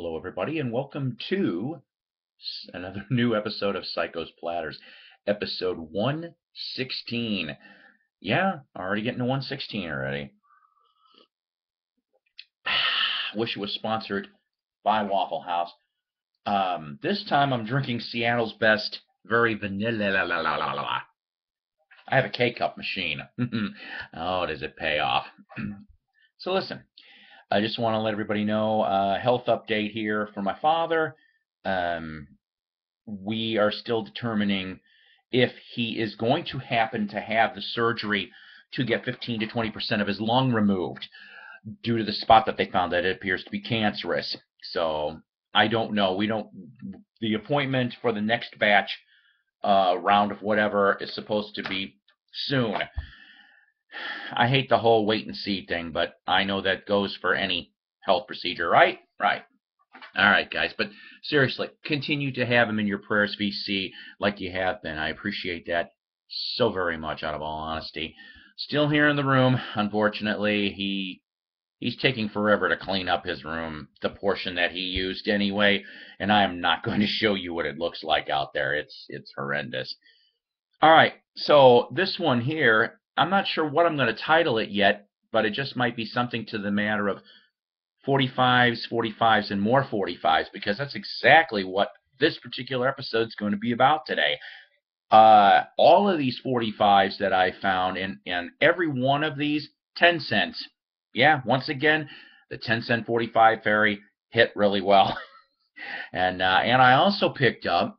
Hello, everybody, and welcome to another new episode of Psycho's Platters, episode 116. Yeah, already getting to 116 already. Wish it was sponsored by Waffle House. This time I'm drinking Seattle's Best Very Vanilla. I have a K-Cup machine. Oh, does it pay off? So listen, I just want to let everybody know health update here for my father. We are still determining if he is going to happen to have the surgery to get 15 to 20% of his lung removed due to the spot that they found that it appears to be cancerous. So I don't know. The appointment for the next batch round of whatever is supposed to be soon. I hate the whole wait and see thing, but I know that goes for any health procedure, right? Right. All right, guys, but seriously, continue to have him in your prayers, VC, like you have been. I appreciate that so very much, out of all honesty. Still here in the room, unfortunately. He's taking forever to clean up his room, the portion that he used anyway, and I am not going to show you what it looks like out there. It's horrendous. All right, so this one here, I'm not sure what I'm going to title it yet, but it just might be something to the matter of 45s, 45s, and more 45s, because that's exactly what this particular episode is going to be about today. All of these 45s that I found, and every one of these, 10 cents. Yeah, once again, the 10-cent 45 fairy hit really well. And I also picked up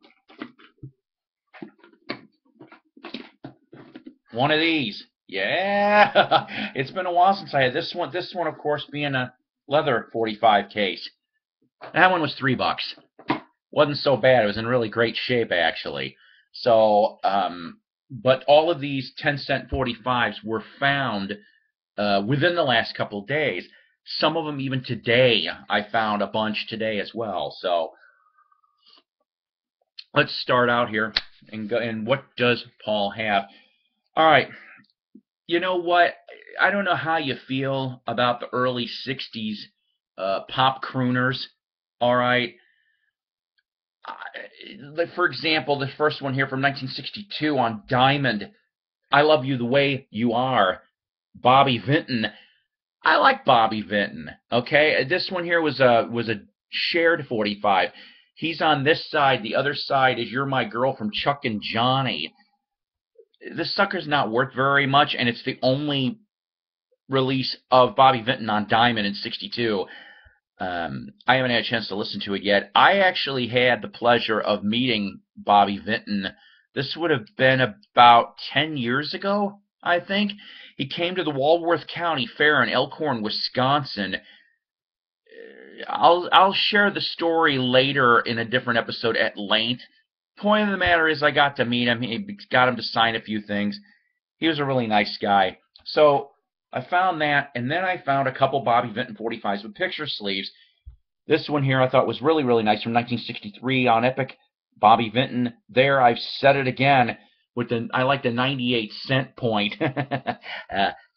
one of these. Yeah, it's been a while since I had this one. This one, of course, being a leather 45 case. That one was $3. Wasn't so bad. It was in really great shape, actually. So, but all of these 10-cent 45s were found within the last couple of days. Some of them even today. I found a bunch today as well. So let's start out here and go. And what does Paul have? All right. You know what? I don't know how you feel about the early 60s pop crooners. All right. For example, the first one here from 1962 on Diamond, I Love You the Way You Are, Bobby Vinton. I like Bobby Vinton. Okay, this one here was a shared 45. He's on this side. The other side is You're My Girl from Chuck and Johnny. This sucker's not worth very much, and it's the only release of Bobby Vinton on Diamond in '62. I haven't had a chance to listen to it yet. I actually had the pleasure of meeting Bobby Vinton. This would have been about 10 years ago, I think. He came to the Walworth County Fair in Elkhorn, Wisconsin. I'll share the story later in a different episode at length. Point of the matter is I got to meet him. He got him to sign a few things. He was a really nice guy. So I found that, and then I found a couple Bobby Vinton 45s with picture sleeves. This one here I thought was really, really nice from 1963 on Epic. Bobby Vinton there. I've said it again. I like the 98-cent point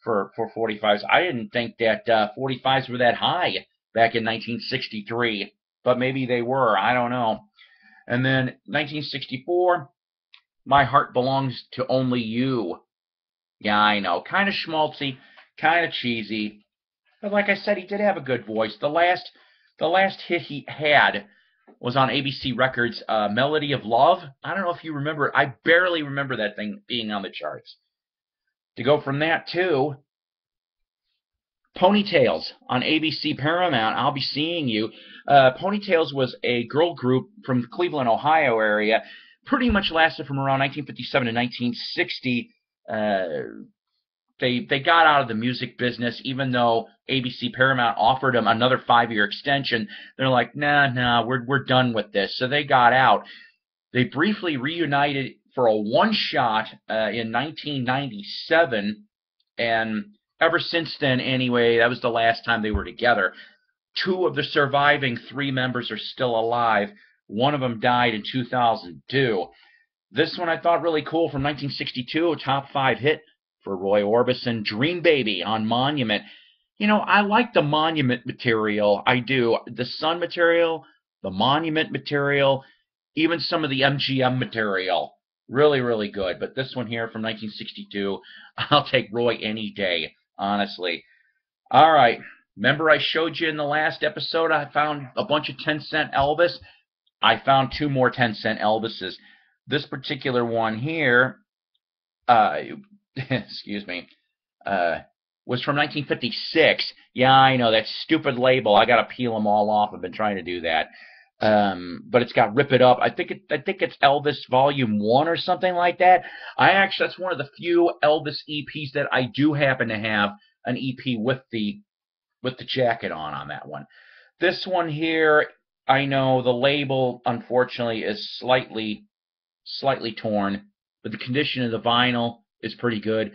for 45s. I didn't think that 45s were that high back in 1963, but maybe they were. I don't know. And then 1964, My Heart Belongs to Only You. Yeah, I know. Kind of schmaltzy, kind of cheesy. But like I said, he did have a good voice. The last hit he had was on ABC Records, Melody of Love. I don't know if you remember it. I barely remember that thing being on the charts. To go from that to Ponytails on ABC Paramount, I'll Be Seeing You. Ponytails was a girl group from the Cleveland, Ohio area. Pretty much lasted from around 1957 to 1960. They got out of the music business, even though ABC Paramount offered them another 5-year extension. They're like, nah, we're done with this. So they got out. They briefly reunited for a one-shot in 1997, and ever since then, anyway, that was the last time they were together. 2 of the surviving 3 members are still alive. One of them died in 2002. This one I thought really cool from 1962, a top 5 hit for Roy Orbison, Dream Baby on Monument. You know, I like the Monument material. I do. The Sun material, the Monument material, even some of the MGM material. Really, really good. But this one here from 1962, I'll take Roy any day, honestly. All right. Remember I showed you in the last episode I found a bunch of 10-cent Elvis? I found two more 10-cent Elvises. This particular one here, excuse me, uh, was from 1956. Yeah, I know, that stupid label. I got to peel them all off. I've been trying to do that. But it's got Rip It Up. I think it's Elvis Volume 1 or something like that. That's one of the few Elvis EPs that I do happen to have an EP with the jacket on that one. This one here, I know the label unfortunately is slightly torn, but the condition of the vinyl is pretty good.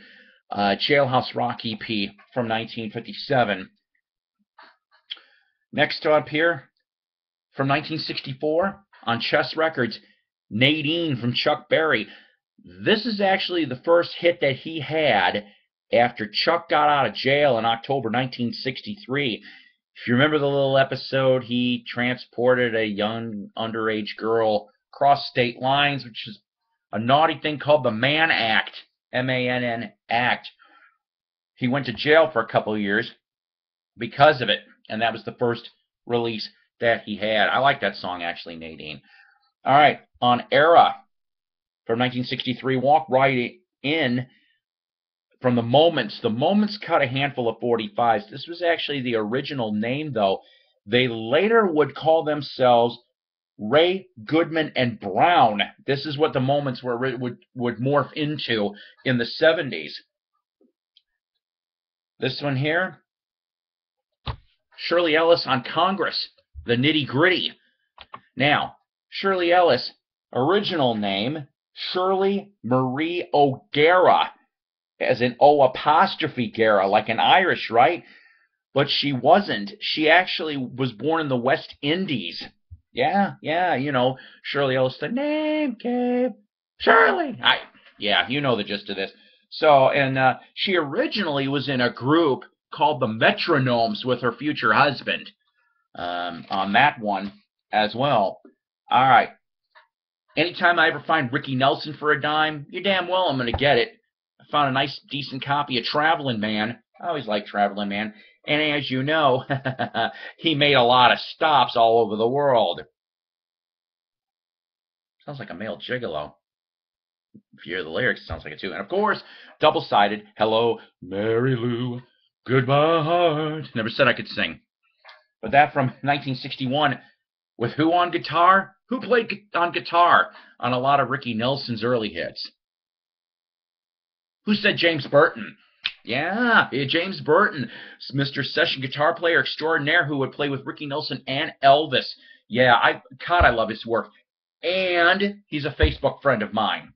Jailhouse Rock EP from 1957. Next up here, from 1964, on Chess Records, Nadine from Chuck Berry. This is actually the first hit that he had after Chuck got out of jail in October 1963. If you remember the little episode, he transported a young underage girl across state lines, which is a naughty thing called the Mann Act, M-A-N-N Act. He went to jail for a couple of years because of it, and that was the first release that he had. I like that song, actually, Nadine. All right, on Era from 1963, Walk Right In from The Moments. The Moments cut a handful of 45s. This was actually the original name, though. They later would call themselves Ray, Goodman, and Brown. This is what The Moments would morph into in the 70s. This one here, Shirley Ellis on Congress, The Nitty Gritty. Now, Shirley Ellis, original name, Shirley Marie O'Gara, as in O apostrophe Gara, like an Irish, right? But she wasn't. She actually was born in the West Indies. Yeah, you know, Shirley Ellis, the name came, Shirley. Yeah, you know the gist of this. So, and she originally was in a group called the Metronomes with her future husband on that one as well. All right. Anytime I ever find Ricky Nelson for a dime, you're damn well I'm going to get it. I found a nice, decent copy of Traveling Man. I always like Traveling Man. And as you know, he made a lot of stops all over the world. Sounds like a male gigolo. If you hear the lyrics, it sounds like it too. And of course, double-sided, Hello, Mary Lou, Goodbye Heart. Never said I could sing. But that from 1961, with who on guitar? Who played on guitar on a lot of Ricky Nelson's early hits? Who said James Burton? Yeah, James Burton, Mr. Session Guitar Player Extraordinaire, who would play with Ricky Nelson and Elvis. Yeah, I love his work. And he's a Facebook friend of mine.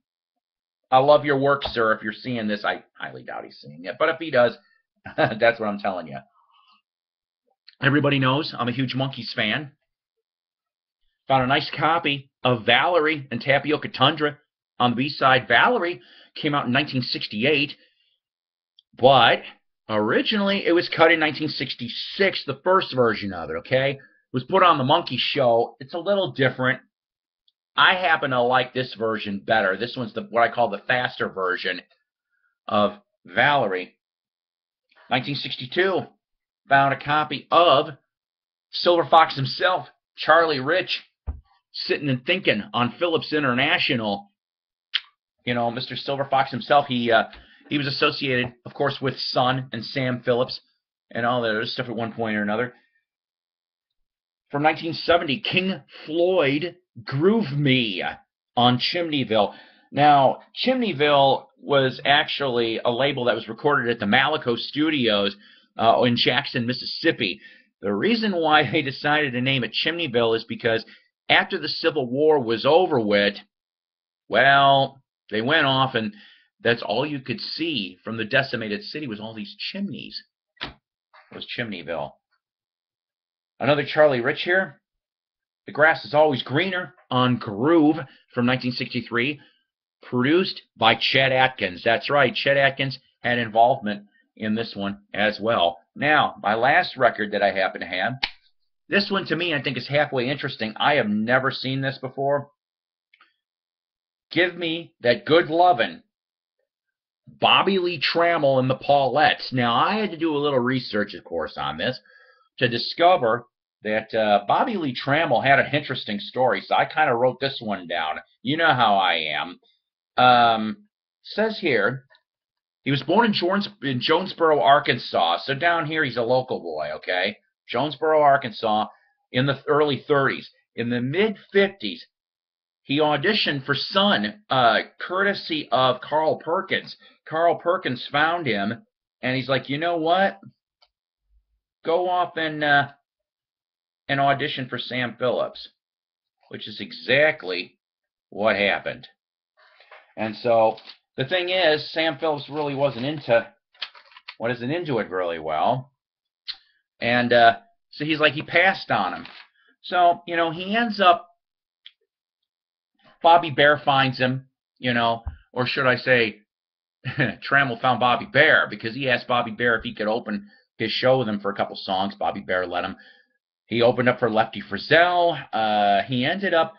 I love your work, sir. If you're seeing this, I highly doubt he's seeing it. But if he does, that's what I'm telling you. Everybody knows I'm a huge Monkees fan. Found a nice copy of Valerie and Tapioca Tundra on the B-side. Valerie came out in 1968, but originally it was cut in 1966, the first version of it, okay? It was put on the Monkey Show. It's a little different. I happen to like this version better. This one's what I call the faster version of Valerie. 1962, found a copy of Silver Fox himself, Charlie Rich, Sitting and Thinking on Philips International. You know, Mr. Silver Fox himself, he was associated, of course, with Sun and Sam Phillips and all that other stuff at one point or another. From 1970, King Floyd, Groove Me on Chimneyville. Now, Chimneyville was actually a label that was recorded at the Malico Studios in Jackson, Mississippi. The reason why they decided to name it Chimneyville is because after the Civil War was over with, well, they went off and that's all you could see from the decimated city was all these chimneys. It was Chimneyville. Another Charlie Rich here. The Grass is Always Greener on Groove from 1963. Produced by Chet Atkins. That's right, Chet Atkins had involvement in this one as well. Now, my last record that I happen to have, this one to me I think is halfway interesting. I have never seen this before. Give Me That Good Lovin', Bobby Lee Trammell and the Paulettes. Now, I had to do a little research, of course, on this to discover that Bobby Lee Trammell had an interesting story, so I kind of wrote this one down. You know how I am. Says here, he was born in Jonesboro, Arkansas. So down here, he's a local boy, okay? Jonesboro, Arkansas, in the early 30s. In the mid-50s, he auditioned for Sun, courtesy of Carl Perkins. Carl Perkins found him, and he's like, you know what? Go off and audition for Sam Phillips, which is exactly what happened. And so the thing is, Sam Phillips really wasn't into it really well, and so he's like, he passed on him. So he ends up. Bobby Bear finds him, or should I say, Trammell found Bobby Bear because he asked Bobby Bear if he could open his show with him for a couple songs. Bobby Bear let him. He opened up for Lefty Frizzell. He ended up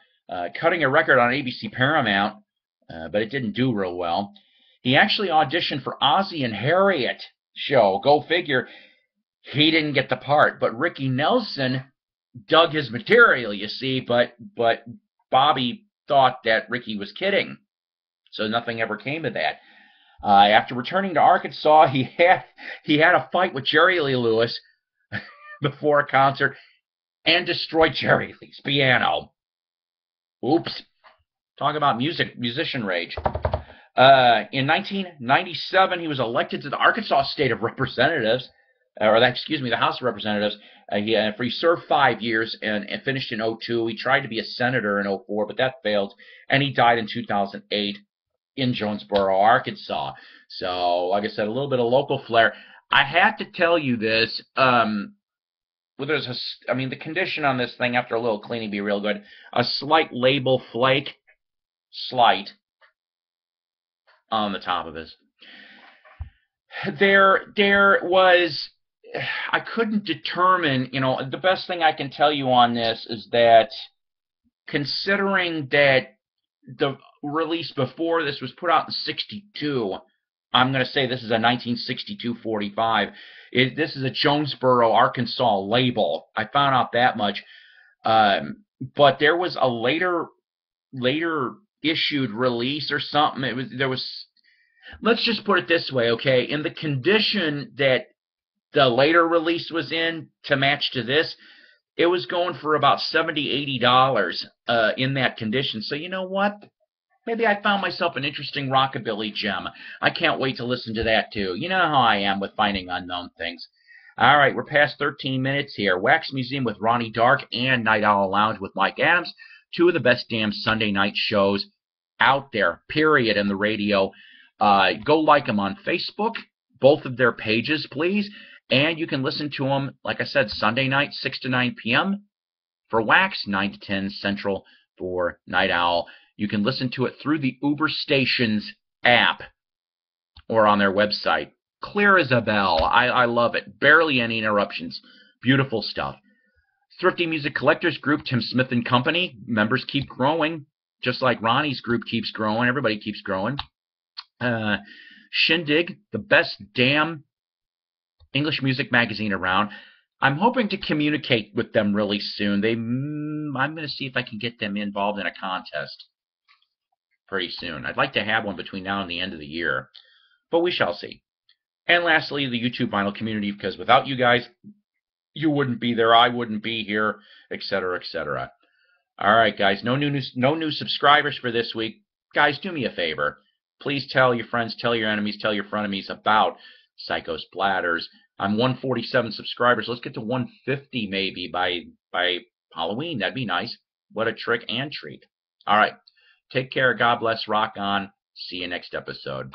cutting a record on ABC Paramount, but it didn't do real well. He actually auditioned for Ozzie and Harriet show. Go figure. He didn't get the part, but Ricky Nelson dug his material, you see, but Bobby thought that Ricky was kidding, so nothing ever came of that. After returning to Arkansas, he had a fight with Jerry Lee Lewis before a concert and destroyed Jerry Lee's piano. Oops. Talk about musician rage. In 1997, he was elected to the Arkansas State of Representatives, the House of Representatives. He served 5 years and finished in 2002. He tried to be a senator in 2004, but that failed, and he died in 2008 in Jonesboro, Arkansas. So, like I said, a little bit of local flair. I had to tell you this. The condition on this thing after a little cleaning be real good. A slight label flake, slight, on the top of this. There was. I couldn't determine, the best thing I can tell you on this is that considering that the release before this was put out in 62, I'm going to say this is a 1962 45. This is a Jonesboro, Arkansas label. I found out that much. But there was a later issued release or something. Let's just put it this way, okay? In the condition that the later release was in to match to this, it was going for about $70, $80 in that condition. So you know what? Maybe I found myself an interesting rockabilly gem. I can't wait to listen to that too. You know how I am with finding unknown things. All right, we're past 13 minutes here. Wax Museum with Ronnie Dark and Night Owl Lounge with Mike Adams. Two of the best damn Sunday night shows out there, period, in the radio. Go like them on Facebook, both of their pages, please. And you can listen to them, like I said, Sunday night, 6 to 9 p.m. for Wax, 9 to 10 Central for Night Owl. You can listen to it through the Uber Stations app or on their website. Clear as a bell. I love it. Barely any interruptions. Beautiful stuff. Thrifty Music Collectors Group, Tim Smith and Company. Members keep growing, just like Ronnie's group keeps growing. Everybody keeps growing. Shindig, the best damn English music magazine around. I'm hoping to communicate with them really soon. I'm going to see if I can get them involved in a contest pretty soon. I'd like to have one between now and the end of the year, but we shall see. And lastly, the YouTube vinyl community, because without you guys, you wouldn't be there, I wouldn't be here, etc., etc. All right, guys, no new subscribers for this week. Guys, do me a favor. Please tell your friends, tell your enemies, tell your frenemies about Psycho's Platters. I'm 147 subscribers. Let's get to 150 maybe by Halloween. That'd be nice. What a trick and treat. All right. Take care. God bless. Rock on. See you next episode.